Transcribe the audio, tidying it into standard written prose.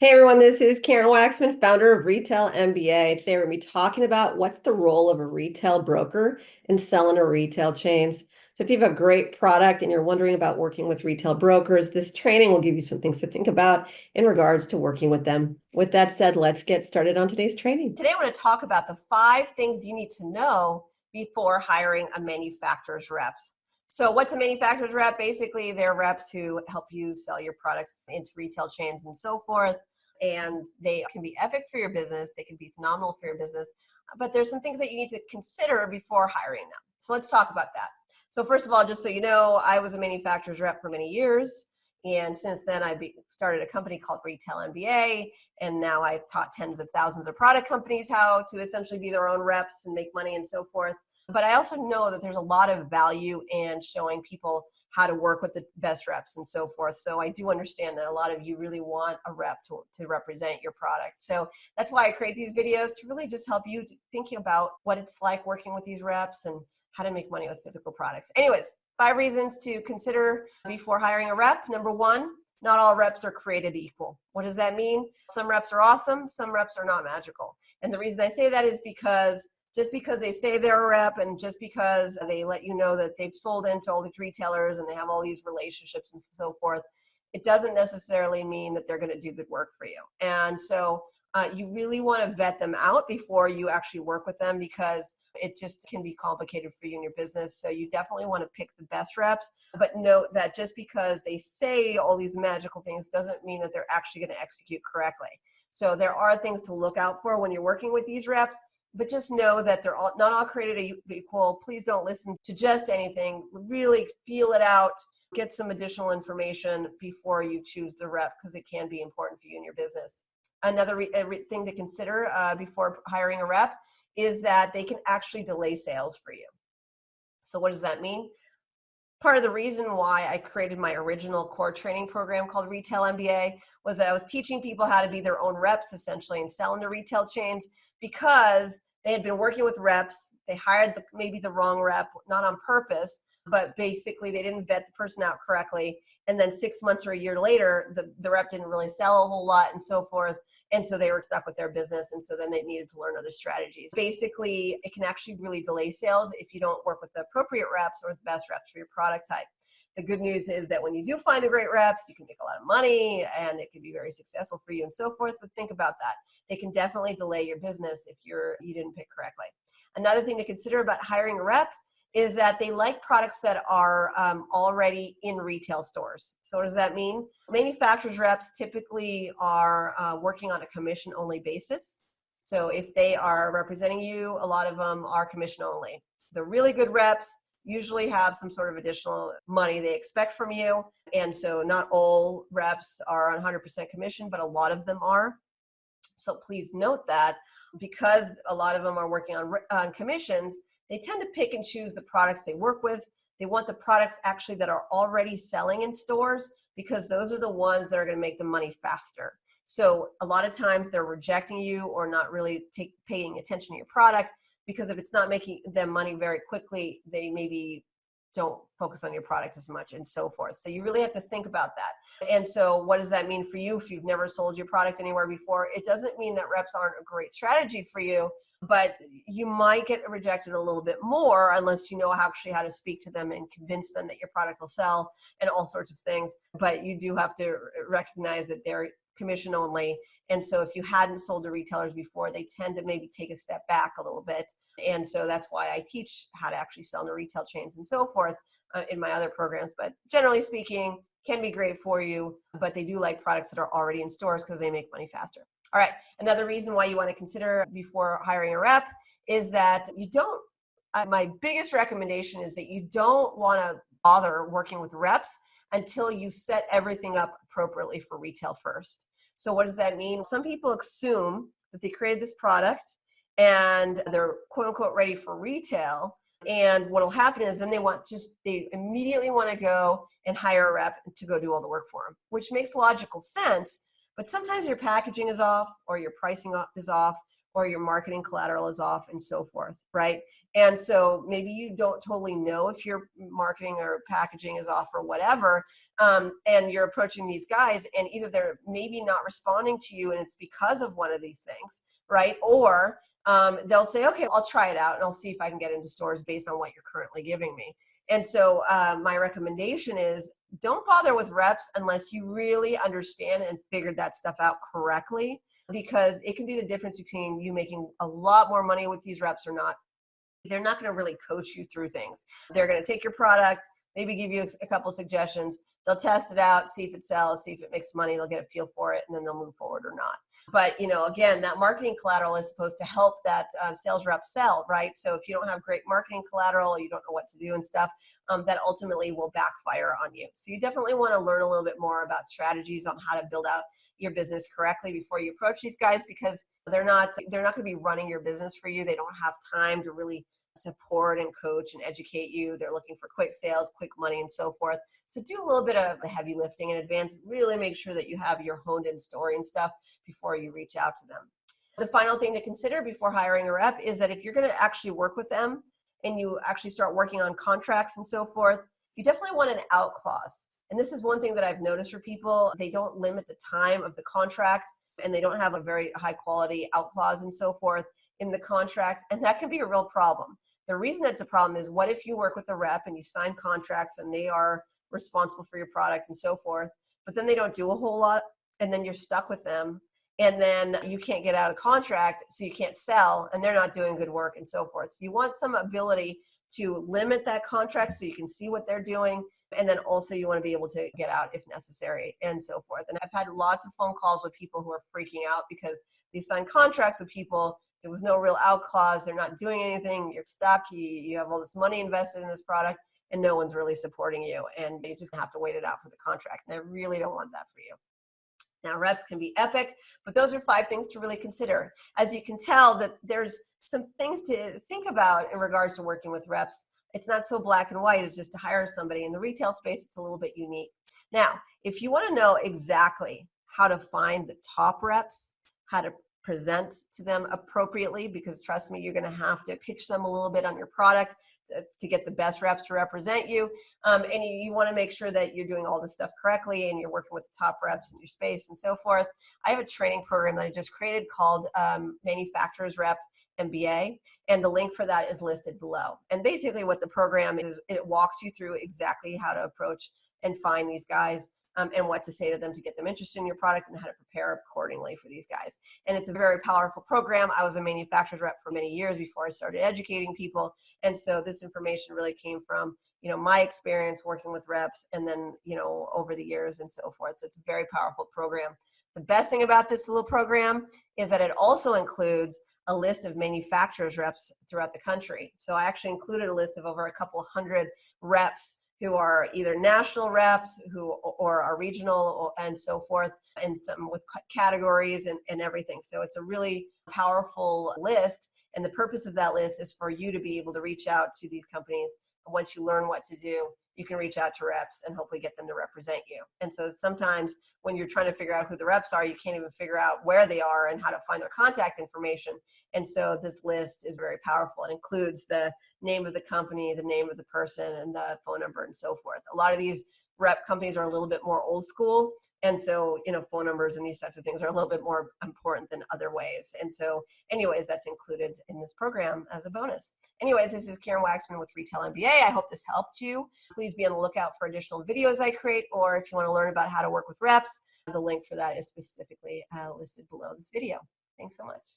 Hey everyone, this is Karen Waksman, founder of Retail MBA. Today we're going to be talking about what's the role of a retail broker in selling a retail chains. So if you have a great product and you're wondering about working with retail brokers, this training will give you some things to think about in regards to working with them. With that said, let's get started on today's training. Today I'm going to talk about the 5 things you need to know before hiring a manufacturer's rep. So what's a manufacturer's rep? Basically, they're reps who help you sell your products into retail chains and so forth. And they can be epic for your business. They can be phenomenal for your business. But there's some things that you need to consider before hiring them. So let's talk about that. So first of all, just so you know, I was a manufacturer's rep for many years. And since then, I started a company called Retail MBA. And now I've taught tens of thousands of product companies how to essentially be their own reps and make money and so forth. But I also know that there's a lot of value in showing people how to work with the best reps and so forth. So I do understand that a lot of you really want a rep to represent your product. So that's why I create these videos, to really just help you thinking about what it's like working with these reps and how to make money with physical products. Anyways, 5 reasons to consider before hiring a rep. Number 1, not all reps are created equal. What does that mean? Some reps are awesome, some reps are not magical. And the reason I say that is because just because they say they're a rep and just because they let you know that they've sold into all these retailers and they have all these relationships and so forth, it doesn't necessarily mean that they're going to do good work for you. And so you really want to vet them out before you actually work with them, because it just can be complicated for you in your business. So you definitely want to pick the best reps, but note that just because they say all these magical things doesn't mean that they're actually going to execute correctly. So there are things to look out for when you're working with these reps. But just know that they're not all created equal. Please don't listen to just anything. Really feel it out. Get some additional information before you choose the rep, because it can be important for you in your business. Another thing to consider before hiring a rep is that they can actually delay sales for you. So what does that mean? Part of the reason why I created my original core training program called Retail MBA was that I was teaching people how to be their own reps, essentially, and sell into retail chains, because they had been working with reps. They hired maybe the wrong rep, not on purpose, but basically they didn't vet the person out correctly. And then 6 months or a year later, the rep didn't really sell a whole lot and so forth. And so they were stuck with their business. And so then they needed to learn other strategies. Basically, it can actually really delay sales if you don't work with the appropriate reps or the best reps for your product type. The good news is that when you do find the great reps, you can make a lot of money and it can be very successful for you and so forth. But think about that. They can definitely delay your business if you didn't pick correctly. Another thing to consider about hiring a rep is that they like products that are already in retail stores. So what does that mean? Manufacturers reps typically are working on a commission-only basis. So if they are representing you, a lot of them are commission only. The really good reps usually have some sort of additional money they expect from you. And so not all reps are on 100% commission, but a lot of them are. So please note that, because a lot of them are working on commissions, they tend to pick and choose the products they work with. They want the products actually that are already selling in stores, because those are the ones that are going to make them money faster. So a lot of times they're rejecting you or not really paying attention to your product, because if it's not making them money very quickly, they maybe don't focus on your product as much and so forth. So you really have to think about that. And so what does that mean for you if you've never sold your product anywhere before? It doesn't mean that reps aren't a great strategy for you, but you might get rejected a little bit more unless you know actually how to speak to them and convince them that your product will sell and all sorts of things. But you do have to recognize that they're commission only. And so if you hadn't sold to retailers before, they tend to maybe take a step back a little bit. And so that's why I teach how to actually sell to retail chains and so forth in my other programs. But generally speaking, can be great for you, but they do like products that are already in stores because they make money faster. All right, another reason why you want to consider before hiring a rep is that you don't, my biggest recommendation is that you don't want to bother working with reps until you set everything up appropriately for retail first. So what does that mean? Some people assume that they created this product and they're quote unquote ready for retail. And what will happen is then they immediately want to go and hire a rep to go do all the work for them, which makes logical sense. But sometimes your packaging is off, or your pricing is off, or your marketing collateral is off and so forth, right? And so maybe you don't totally know if your marketing or packaging is off or whatever, and you're approaching these guys and either they're maybe not responding to you and it's because of one of these things, right? Or they'll say, okay, I'll try it out and I'll see if I can get into stores based on what you're currently giving me. And so my recommendation is don't bother with reps unless you really understand and figured that stuff out correctly, because it can be the difference between you making a lot more money with these reps or not. They're not going to really coach you through things. They're going to take your product, maybe give you a couple suggestions. They'll test it out, see if it sells, see if it makes money. They'll get a feel for it, and then they'll move forward or not. But, again, that marketing collateral is supposed to help that sales rep sell, right? So if you don't have great marketing collateral, you don't know what to do and stuff, that ultimately will backfire on you. So you definitely want to learn a little bit more about strategies on how to build out your business correctly before you approach these guys, because they're not going to be running your business for you. They don't have time to really support and coach and educate you. They're looking for quick sales, quick money, and so forth. So do a little bit of the heavy lifting in advance. Really make sure that you have your honed in story and stuff before you reach out to them. The final thing to consider before hiring a rep is that if you're going to actually work with them and you actually start working on contracts and so forth, you definitely want an out clause. And this is one thing that I've noticed for people. They don't limit the time of the contract and they don't have a very high quality out clause and so forth in the contract. And that can be a real problem. The reason that's a problem is, what if you work with a rep and you sign contracts and they are responsible for your product and so forth, but then they don't do a whole lot and then you're stuck with them and then you can't get out of the contract, so you can't sell and they're not doing good work and so forth. So you want some ability to limit that contract so you can see what they're doing, and then also you want to be able to get out if necessary and so forth. And I've had lots of phone calls with people who are freaking out because they signed contracts with people. There was no real out clause. They're not doing anything. You're stuck. You have all this money invested in this product and no one's really supporting you. And you just have to wait it out for the contract. And I really don't want that for you. Now, reps can be epic, but those are 5 things to really consider. As you can tell, that there's some things to think about in regards to working with reps. It's not so black and white as just to hire somebody. In the retail space, it's a little bit unique. Now, if you want to know exactly how to find the top reps, how to present to them appropriately, because trust me, you're going to have to pitch them a little bit on your product to get the best reps to represent you. And you want to make sure that you're doing all this stuff correctly and you're working with the top reps in your space and so forth. I have a training program that I just created called Manufacturers Rep MBA, and the link for that is listed below. And basically what the program is, it walks you through exactly how to approach and find these guys, and what to say to them to get them interested in your product and how to prepare accordingly for these guys. And it's a very powerful program. I was a manufacturer's rep for many years before I started educating people. And so this information really came from, my experience working with reps and then, over the years and so forth. So it's a very powerful program. The best thing about this little program is that it also includes a list of manufacturers reps throughout the country. So I actually included a list of over a couple hundred reps who are either national reps or are regional and so forth, and some with categories and everything. So it's a really powerful list. And the purpose of that list is for you to be able to reach out to these companies. And once you learn what to do, you can reach out to reps and hopefully get them to represent you. And so sometimes when you're trying to figure out who the reps are, you can't even figure out where they are and how to find their contact information. And so this list is very powerful. It includes the name of the company, the name of the person, and the phone number and so forth. A lot of these rep companies are a little bit more old school. And so, phone numbers and these types of things are a little bit more important than other ways. And so anyways, that's included in this program as a bonus. Anyways, this is Karen Waksman with Retail MBA. I hope this helped you. Please be on the lookout for additional videos I create, or if you want to learn about how to work with reps, the link for that is specifically listed below this video. Thanks so much.